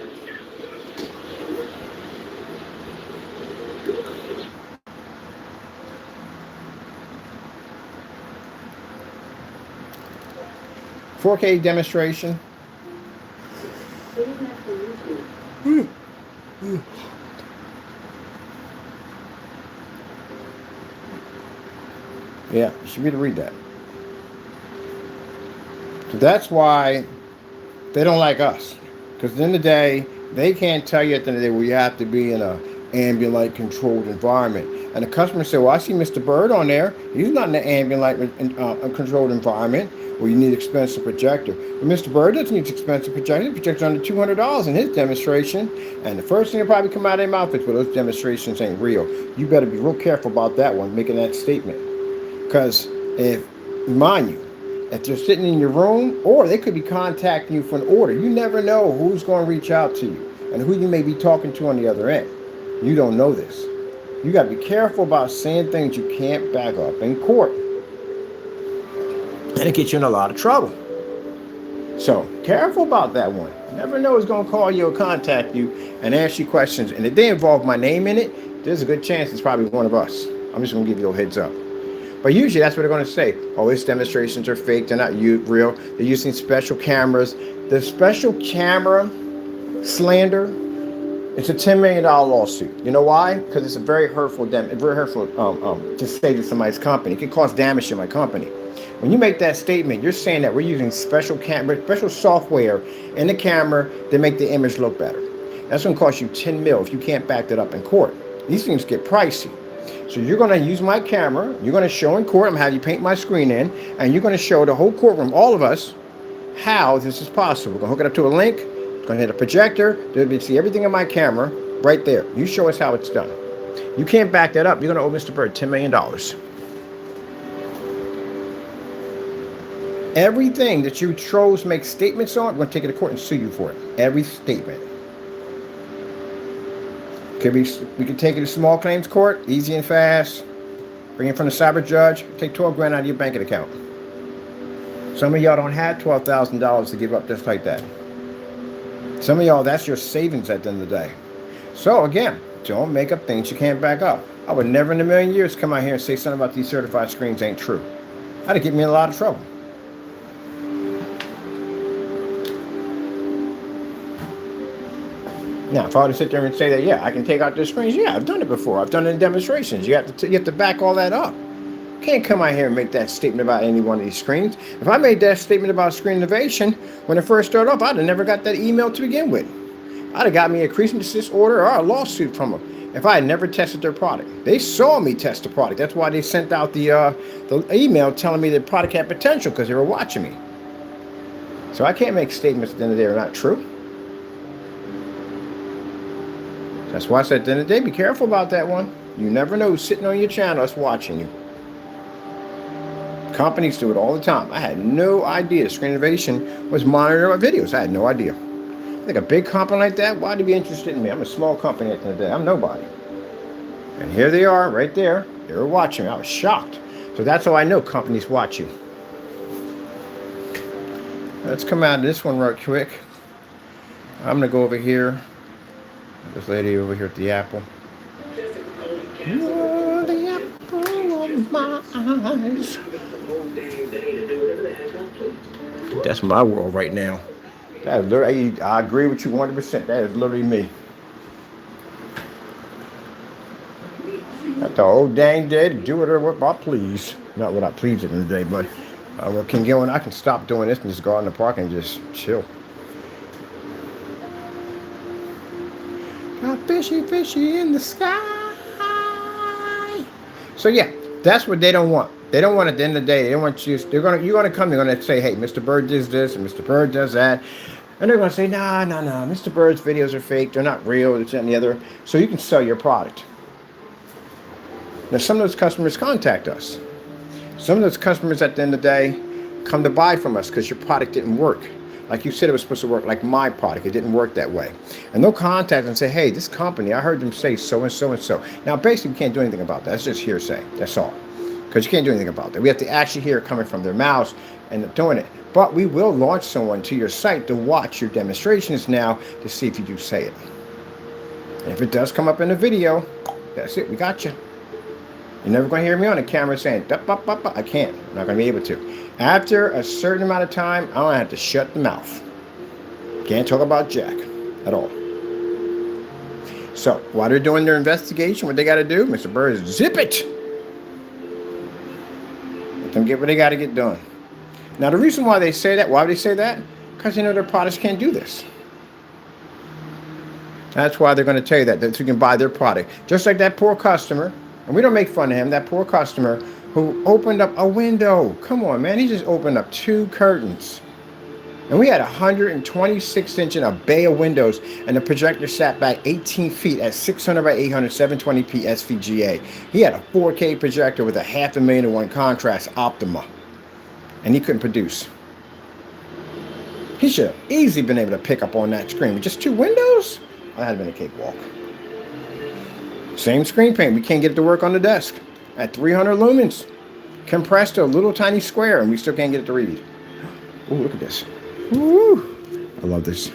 $4K demonstration. Yeah, you should be able to read that. So that's why they don't like us. Because at the end of the day, they can't tell you at the end of the day where you have to be in an ambient light controlled environment. And the customer said, well, I see Mr. Bird on there. He's not in an ambient light controlled environment where you need expensive projector. But Mr. Bird doesn't need expensive projector. The projector's under $200 in his demonstration. And the first thing that probably come out of their mouth is, well, those demonstrations ain't real. You better be real careful about that one, making that statement. Because if, mind you, if they're sitting in your room, or they could be contacting you for an order, you never know who's going to reach out to you and who you may be talking to on the other end. You don't know this. You got to be careful about saying things you can't back up in court. And it gets you in a lot of trouble. So careful about that one. You never know who's going to call you or contact you and ask you questions. And if they involve my name in it, there's a good chance it's probably one of us. I'm just going to give you a heads up. But usually that's what they're going to say. Oh, these demonstrations are fake. They're not real. They're using special cameras. The special camera slander, it's a $10 million lawsuit. You know why? Because it's a very hurtful to say to somebody's company. It can cause damage to my company. When you make that statement, you're saying that we're using special software in the camera to make the image look better. That's going to cost you $10 million if you can't back that up in court. These things get pricey. So you're going to use my camera, you're going to show in court, I'm going to have you paint my screen in, and you're going to show the whole courtroom, all of us, how this is possible. We're going to hook it up to a link, going to hit a projector, they'll be able to see everything in my camera right there. You show us how it's done. You can't back that up, you're going to owe Mr. Bird $10 million. Everything that you trolls make statements on, we're going to take it to court and sue you for it. Every statement. We can take it to small claims court, easy and fast. Bring it from the cyber judge. Take 12 grand out of your banking account. Some of y'all don't have $12,000 to give up just like that. Some of y'all, that's your savings at the end of the day. So again, don't make up things you can't back up. I would never in a million years come out here and say something about these certified screens ain't true. That'd get me in a lot of trouble. Now, if I were to sit there and say that, yeah, I can take out the screens, yeah, I've done it before. I've done it in demonstrations. You have to back all that up. You can't come out here and make that statement about any one of these screens. If I made that statement about screen innovation when it first started off, I'd have never got that email to begin with. I'd have got me a cease and desist order or a lawsuit from them. if I had never tested their product. They saw me test the product. That's why they sent out the email telling me the product had potential, because they were watching me. So I can't make statements at the end of the day that are not true. That's why I said at the end of the day, be careful about that one. You never know who's sitting on your channel that's watching you. Companies do it all the time. I had no idea Screen Innovation was monitoring my videos. I had no idea. Like a big company like that, why'd they be interested in me? I'm a small company at the end of the day. I'm nobody. And here they are, right there. They were watching me. I was shocked. So that's how I know companies watch you. Let's come out of this one real quick. I'm going to go over here. This lady over here at the apple. Oh, the apple of my eyes. That's my world right now. That is literally, I agree with you 100%. That is literally me. At the old dang day to do whatever I please. Not what I please at the end of the day, but what can get when I can stop doing this and just go out in the park and just chill. Got fishy, fishy in the sky. So yeah, that's what they don't want. They don't want at the end of the day. They don't want you. You're gonna come. They're gonna say, "Hey, Mr. Bird does this and Mr. Bird does that," and they're gonna say, "Nah. Mr. Bird's videos are fake. They're not real. This and the other." So you can sell your product. Now, some of those customers contact us. Some of those customers at the end of the day come to buy from us because your product didn't work. Like you said it was supposed to work, like my product. It didn't work that way. And they'll contact and say, "Hey, this company, I heard them say so and so and so." Now, basically, we can't do anything about that. That's just hearsay. That's all. Because you can't do anything about that. We have to actually hear it coming from their mouths and they're doing it. But we will launch someone to your site to watch your demonstrations now to see if you do say it. And if it does come up in the video, that's it. We got you. You're never going to hear me on the camera saying, I can't. I'm not going to be able to. After a certain amount of time, I'm going to have to shut the mouth. Can't talk about Jack at all. So, while they're doing their investigation, what they got to do, Mr. Bird, is zip it. Let them get what they got to get done. Now, the reason why they say that, why would they say that? Because they know their products can't do this. That's why they're going to tell you that you can buy their product. Just like that poor customer. And we don't make fun of him, that poor customer who opened up a window. Come on, man. He just opened up 2 curtains. And we had 126-inch in a bay of windows. And the projector sat back 18 feet at 600 by 800, 720p SVGA. He had a 4K projector with a 500,001 contrast Optima. And he couldn't produce. He should have easily been able to pick up on that screen. With just 2 windows? That had been a cakewalk. Same screen paint. We can't get it to work on the desk. At 300 lumens. Compressed to a little tiny square, and we still can't get it to read. Ooh, look at this. Ooh. I love this.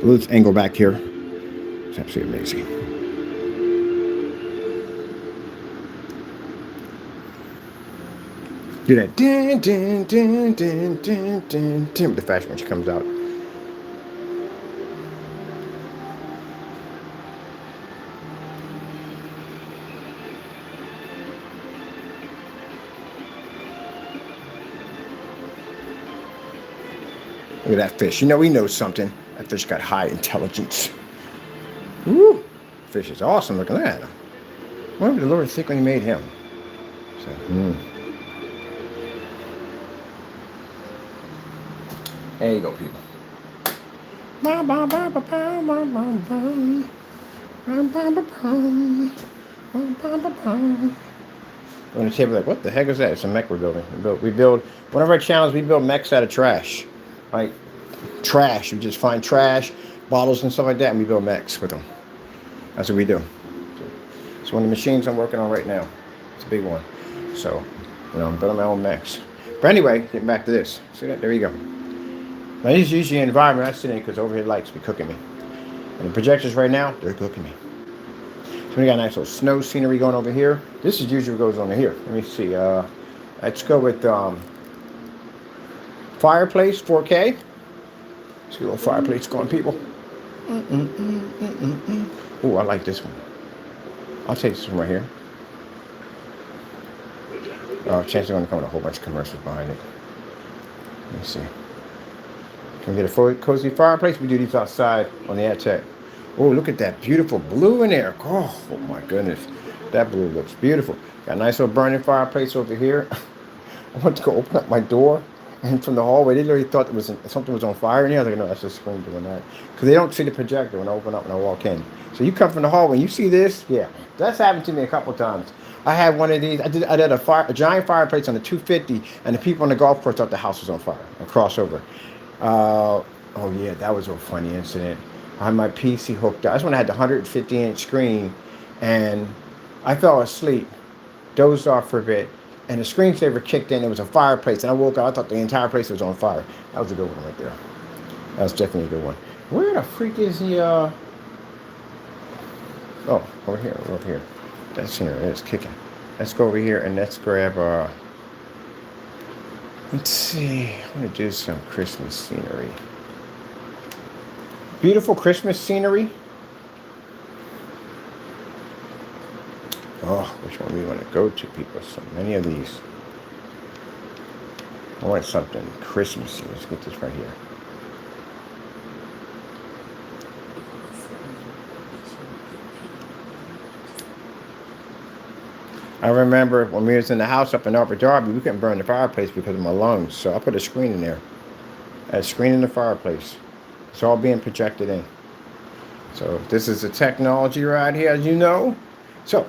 Let's angle back here. It's absolutely amazing. Do that. Din, din, din, din, din, din, din, with the flash when she comes out. Look at that fish. You know he knows something. That fish got high intelligence. Woo! Fish is awesome looking at him. What did the Lord think when he made him? So, There you go, people. I'm going to table like, what the heck is that? It's a mech we're building. We build one of our channels. We build mechs out of trash. Like trash. We just find trash, bottles and stuff like that, and we build mechs with them. That's what we do. It's one of the machines I'm working on right now. It's a big one. So, I'm building my own mechs. But anyway, getting back to this. See that? There you go. Now, this is usually an environment I sit in because overhead lights be cooking me. And the projectors right now, they're cooking me. So we got a nice little snow scenery going over here. This is usually what goes over here. Let me see. Let's go with fireplace 4K. See a little fireplace going, people. Oh, I like this one. I'll take this one right here. Chances are going to come with a whole bunch of commercials behind it. Let me see. Can we get a cozy fireplace? We do these outside on the ad tech. Oh, look at that beautiful blue in there. Oh my goodness. That blue looks beautiful. Got a nice little burning fireplace over here. I went to go open up my door, and from the hallway, they literally thought something was on fire in here. I was like, no, that's just screen doing that. Because they don't see the projector when I open up and I walk in. So you come from the hallway, you see this? Yeah. That's happened to me a couple times. I had one of these. I did a giant fireplace on the 250, and the people on the golf course thought the house was on fire. A crossover. Oh yeah, that was a funny incident. I had my PC hooked up. That's when I had the 150-inch screen, and I fell asleep, dozed off for a bit, and the screensaver kicked in. It was a fireplace, and I woke up. I thought the entire place was on fire. That was a good one right there. That was definitely a good one. Where the freak is the? Oh, over here, over here. That's here. It's kicking. Let's go over here and let's grab. Let's see. I'm gonna do some Christmas scenery. Beautiful Christmas scenery. Oh, which one do we want to go to, people? So many of these. I want something Christmassy. Let's get this right here. I remember when we was in the house up in Upper Darby, we couldn't burn the fireplace because of my lungs. So I put a screen in there. I had a screen in the fireplace. It's all being projected in. So this is the technology right here, as you know. So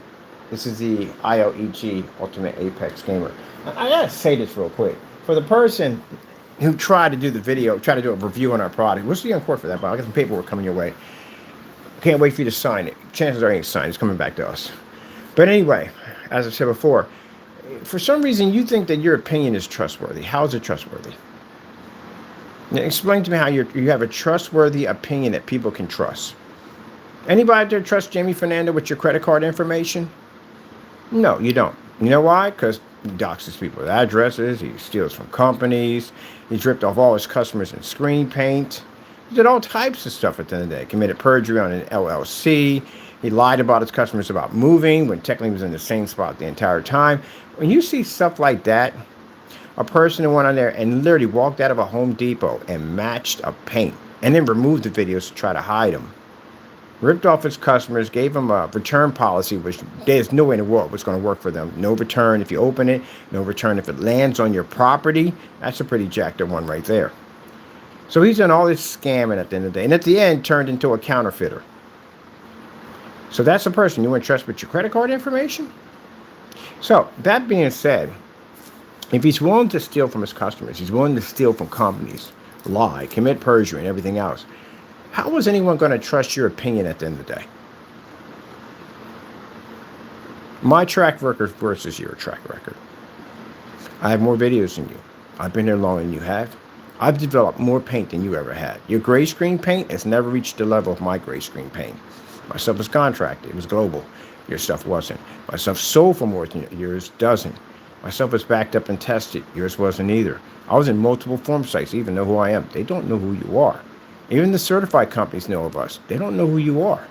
this is the Ileg Ultimate Apex Gamer. I gotta say this real quick. For the person who tried to do the video, try to do a review on our product, we'll see you in court for that, but I got some paperwork coming your way. Can't wait for you to sign it. Chances are you ain't signed. It's coming back to us. But anyway, as I said before, for some reason you think that your opinion is trustworthy. How is it trustworthy? Now, explain to me how you have a trustworthy opinion that people can trust. Anybody out there trust Jamie Fernando with your credit card information? No, you don't. You know why? Because he doxes people's addresses, he steals from companies, he's ripped off all his customers in screen paint. He did all types of stuff at the end of the day. Committed perjury on an LLC. He lied about his customers about moving when technically he was in the same spot the entire time. When you see stuff like that, a person who went on there and literally walked out of a Home Depot and matched a paint and then removed the videos to try to hide them. Ripped off his customers, gave them a return policy, which there's no way in the world was going to work for them. No return if you open it, no return if it lands on your property. That's a pretty jacked up one right there. So he's done all this scamming at the end of the day, and at the end turned into a counterfeiter. So that's the person you want to trust with your credit card information? So that being said, if he's willing to steal from his customers, he's willing to steal from companies, lie, commit perjury, and everything else, how is anyone going to trust your opinion at the end of the day? My track record versus your track record. I have more videos than you. I've been here longer than you have. I've developed more paint than you ever had. Your gray screen paint has never reached the level of my gray screen paint. My stuff was contracted. It was global. Your stuff wasn't. My stuff sold for more than yours doesn't. My stuff was backed up and tested. Yours wasn't either. I was in multiple form sites, even know who I am. They don't know who you are. Even the certified companies know of us. They don't know who you are.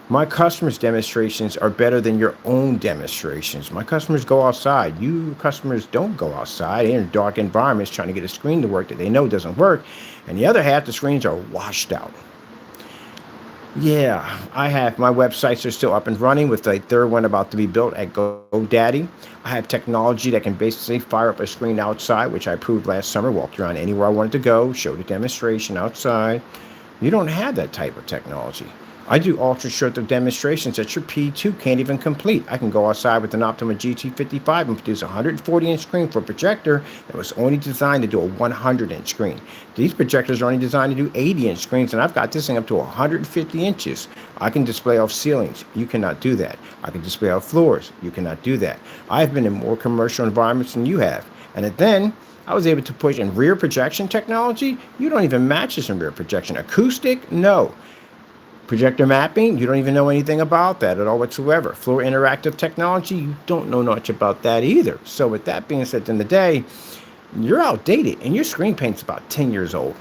My customers' demonstrations are better than your own demonstrations. My customers go outside. You customers don't go outside. They're in dark environments trying to get a screen to work that they know doesn't work. And the other half, the screens are washed out. Yeah, I have. My websites are still up and running with a third one about to be built at GoDaddy. I have technology that can basically fire up a screen outside, which I proved last summer, walked around anywhere I wanted to go, showed a demonstration outside. You don't have that type of technology. I do ultra short demonstrations that your P2 can't even complete. I can go outside with an Optima GT55 and produce a 140-inch screen for a projector that was only designed to do a 100-inch screen. These projectors are only designed to do 80-inch screens, and I've got this thing up to 150 inches. I can display off ceilings. You cannot do that. I can display off floors. You cannot do that. I've been in more commercial environments than you have. And then I was able to push in rear projection technology. You don't even match this in rear projection. Acoustic? No. Projector mapping, you don't even know anything about that at all whatsoever. Floor interactive technology, you don't know much about that either. So with that being said, in the day, you're outdated and your screen paint's about 10 years old.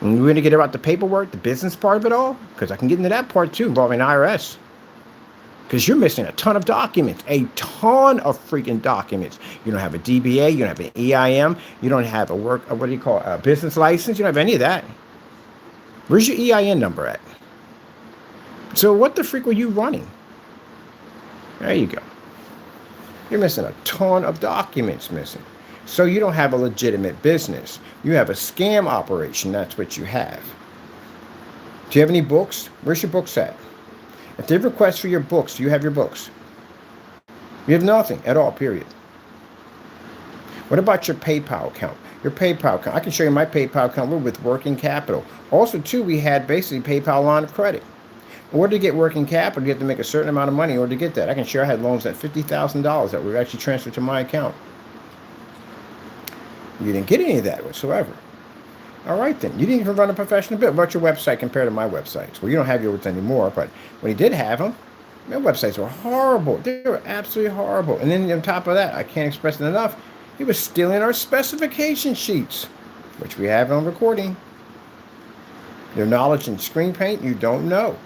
And we're going to get about the paperwork, the business part of it all, because I can get into that part too, involving IRS. Because you're missing a ton of documents, a ton of freaking documents. You don't have a DBA, you don't have an EIM, you don't have a business license, you don't have any of that. Where's your EIN number at? So what the freak were you running? There you go. You're missing a ton of documents missing. So you don't have a legitimate business. You have a scam operation. That's what you have. Do you have any books? Where's your books at? If they request for your books, do you have your books? You have nothing at all, period. What about your PayPal account? Your PayPal account. I can show you my PayPal account. We're with working capital. Also, too, we had basically PayPal line of credit. In order to get working capital, you have to make a certain amount of money in order to get that. I can share I had loans at $50,000 that were actually transferred to my account. You didn't get any of that whatsoever. All right, then. You didn't even run a professional business. What's your website compared to my websites? Well, you don't have yours anymore, but when you did have them, my websites were horrible. They were absolutely horrible. And then on top of that, I can't express it enough, he was stealing our specification sheets, which we have on recording. Your knowledge in screen paint, you don't know.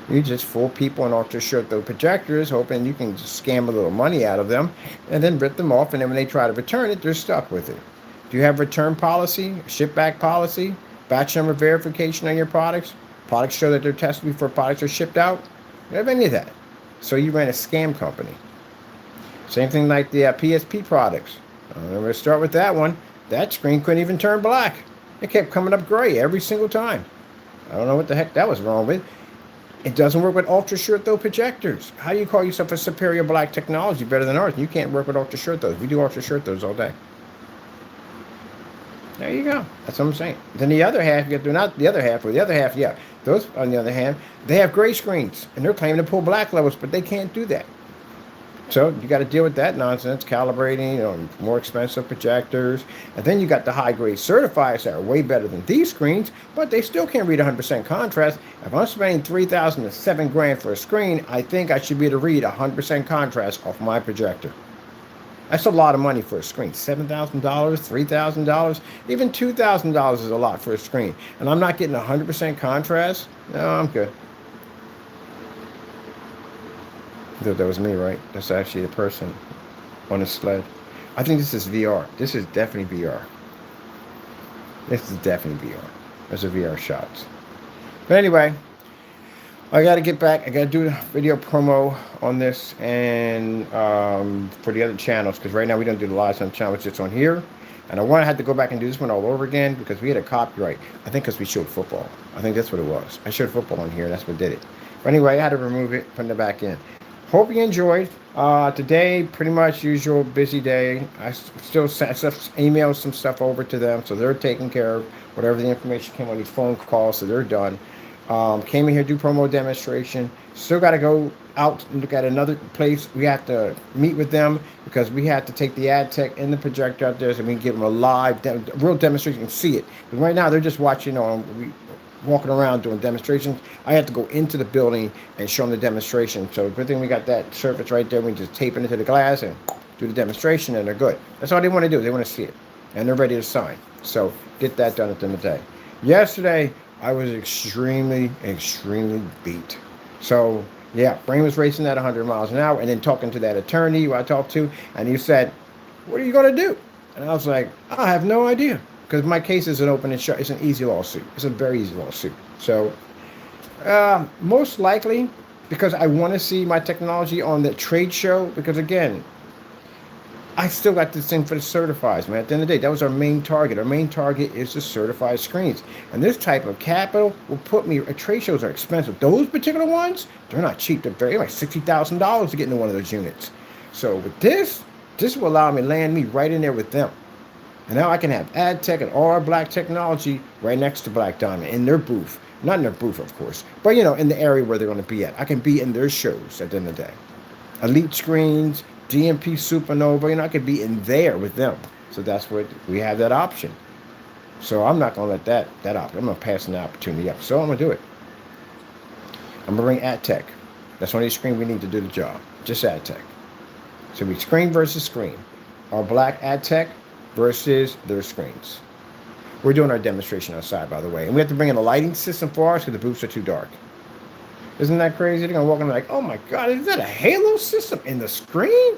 You just fool people in ultra short throw projectors, hoping you can just scam a little money out of them and then rip them off. And then when they try to return it, they're stuck with it. Do you have return policy, ship back policy, batch number verification on your products? Products show that they're tested before products are shipped out? You don't have any of that. So you ran a scam company. Same thing like the PSP products. I'm going to start with that one. That screen couldn't even turn black. It kept coming up gray every single time. I don't know what the heck that was wrong with. It doesn't work with ultra short throw projectors. How do you call yourself a superior black technology better than ours? You can't work with ultra short throws. We do ultra short throws all day. There you go. That's what I'm saying. Then the other half, you have to not the other half, or the other half, yeah. Those, on the other hand, they have gray screens, and they're claiming to pull black levels, but they can't do that. So you got to deal with that nonsense, calibrating, more expensive projectors. And then you got the high-grade certifiers that are way better than these screens, but they still can't read 100% contrast. If I'm spending $3,000 to $7,000 for a screen, I think I should be able to read 100% contrast off my projector. That's a lot of money for a screen. $7,000, $3,000, even $2,000 is a lot for a screen. And I'm not getting 100% contrast? No, I'm good. I thought that was me, right? That's actually the person on the sled. I think this is VR. This is definitely VR. This is definitely VR. There's a VR shot. But anyway, I got to get back. I got to do a video promo on this and for the other channels, because right now we don't do the lives on the channel. It's just on here. And I had to go back and do this one all over again because we had a copyright. I think because we showed football. I think that's what it was. I showed football on here. That's what did it. But anyway, I had to remove it, put it back in. Hope you enjoyed. Today, pretty much usual busy day. I still emailed some stuff over to them, so they're taking care of whatever the information came on these phone calls, so they're done. Came in here, do promo demonstration. Still got to go out and look at another place. We have to meet with them because we have to take the ad tech and the projector out there so we can give them a live, real demonstration and see it. But right now, they're just watching walking around doing demonstrations. I have to go into the building and show them the demonstration. So good thing we got that surface right there. We just tape it into the glass and do the demonstration, and they're good. That's all they want to do. They want to see it, and they're ready to sign. So get that done at the end of the day. Yesterday, I was extremely beat. So yeah, brain was racing at 100 miles an hour, and then talking to that attorney who I talked to, and he said, "What are you going to do?" And I was like, "I have no idea." Because my case isn't open and shut. It's an easy lawsuit. It's a very easy lawsuit. So most likely, because I want to see my technology on the trade show, because again, I still got this thing for the certifies, man. At the end of the day, that was our main target. Our main target is the certified screens. And this type of capital will put me, trade shows are expensive. Those particular ones, they're not cheap. They're like $60,000 to get into one of those units. So with this will allow me to land me right in there with them. And now I can have ad tech and all our black technology right next to Black Diamond in their booth. Not in their booth, of course, but in the area where they're going to be at. I can be in their shows at the end of the day. Elite screens, DMP Supernova, I could be in there with them. So that's what we have, that option. So I'm not going to let that option. I'm going to pass the opportunity up. So I'm going to do it. I'm going to bring ad tech. That's one of the screens we need to do the job. Just ad tech. So we screen versus screen. Our black ad tech versus their screens. We're doing our demonstration outside, by the way. And we have to bring in a lighting system for us because the booths are too dark. Isn't that crazy? They're going to walk in like, oh my God, is that a halo system in the screen?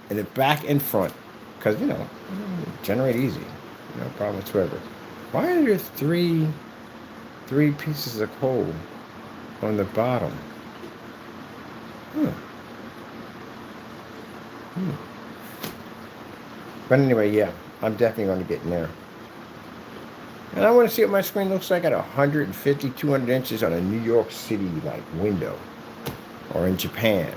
In the back and front. Because, generate easy. No problem whatsoever. Why are there 3 3 pieces of coal on the bottom. But anyway, yeah, I'm definitely going to get in there. And I want to see what my screen looks like at 150, 200 inches on a New York City like window, or in Japan.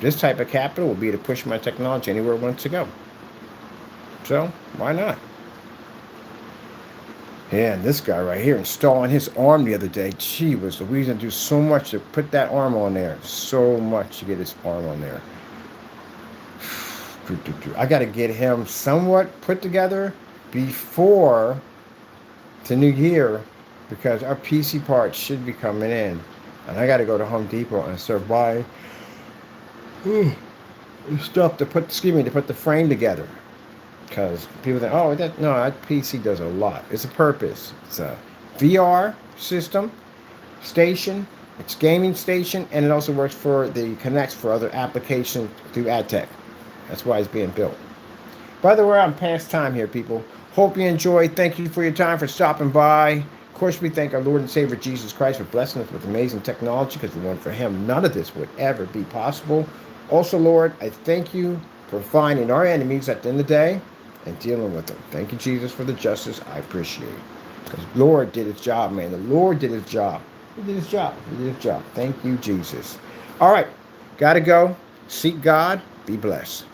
This type of capital will be to push my technology anywhere it wants to go. So, why not? Yeah, and this guy right here installing his arm the other day. Gee, was Louise gonna do so much to put that arm on there. So much to get his arm on there. I got to get him somewhat put together before the new year, because our PC parts should be coming in. And I got to go to Home Depot and start buying stuff to put, to put the frame together. Because people think, oh, that PC does a lot. It's a purpose. It's a VR system, station, it's gaming station, and it also works for the connects for other applications through AdTech. That's why it's being built. By the way, I'm past time here, people. Hope you enjoyed. Thank you for your time, for stopping by. Of course, we thank our Lord and Savior Jesus Christ for blessing us with amazing technology, because if it weren't for him, none of this would ever be possible. Also, Lord, I thank you for finding our enemies at the end of the day and dealing with them. Thank you, Jesus, for the justice. I appreciate it. Because Lord did his job, man. The Lord did his job. He did his job. He did his job. Thank you, Jesus. All right. Got to go. Seek God. Be blessed.